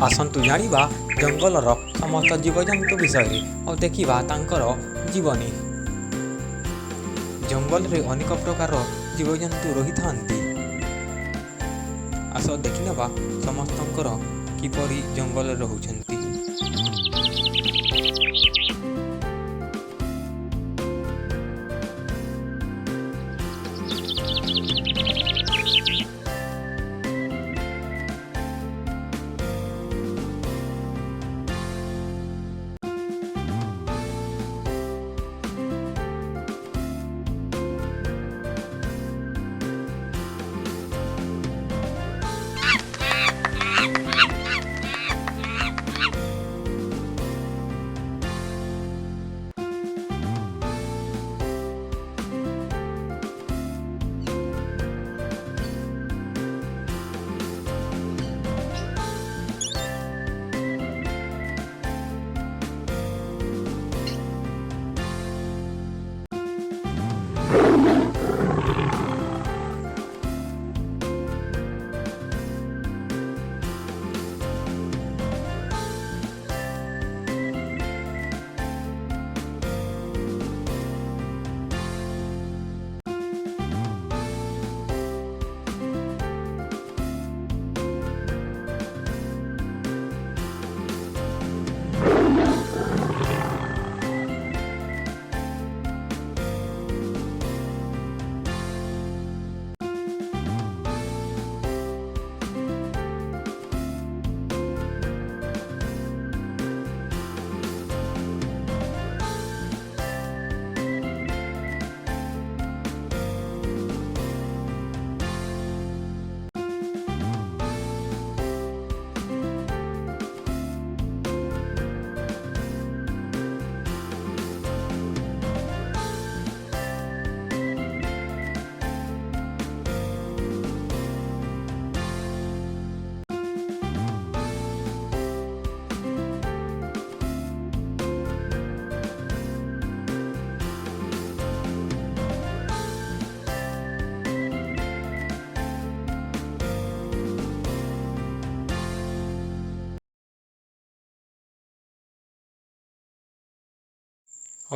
ଆସନ୍ତୁ ଜାଣିବା ଜଙ୍ଗଲର ସମସ୍ତ ଜୀବଜନ୍ତୁ ବିଷୟରେ ଓ ଦେଖିବା ତାଙ୍କର ଜୀବନୀ। ଜଙ୍ଗଲରେ ଅନେକ ପ୍ରକାର ଜୀବଜନ୍ତୁ ରହିଥାନ୍ତି। ଆସ ଦେଖିନେବା ସମସ୍ତଙ୍କର କିପରି ଜଙ୍ଗଲରେ ରହୁଛନ୍ତି।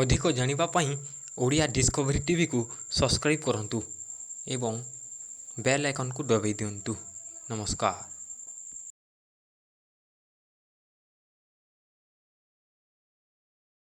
ଅଧିକ ଜାଣିବା ପାଇଁ ଓଡ଼ିଆ ଡିସ୍କଭରି ଟିଭିକୁ ସବସ୍କ୍ରାଇବ୍ କରନ୍ତୁ ଏବଂ ବେଲ୍ ଆଇକନ୍କୁ ଦବାଇ ଦିଅନ୍ତୁ। ନମସ୍କାର।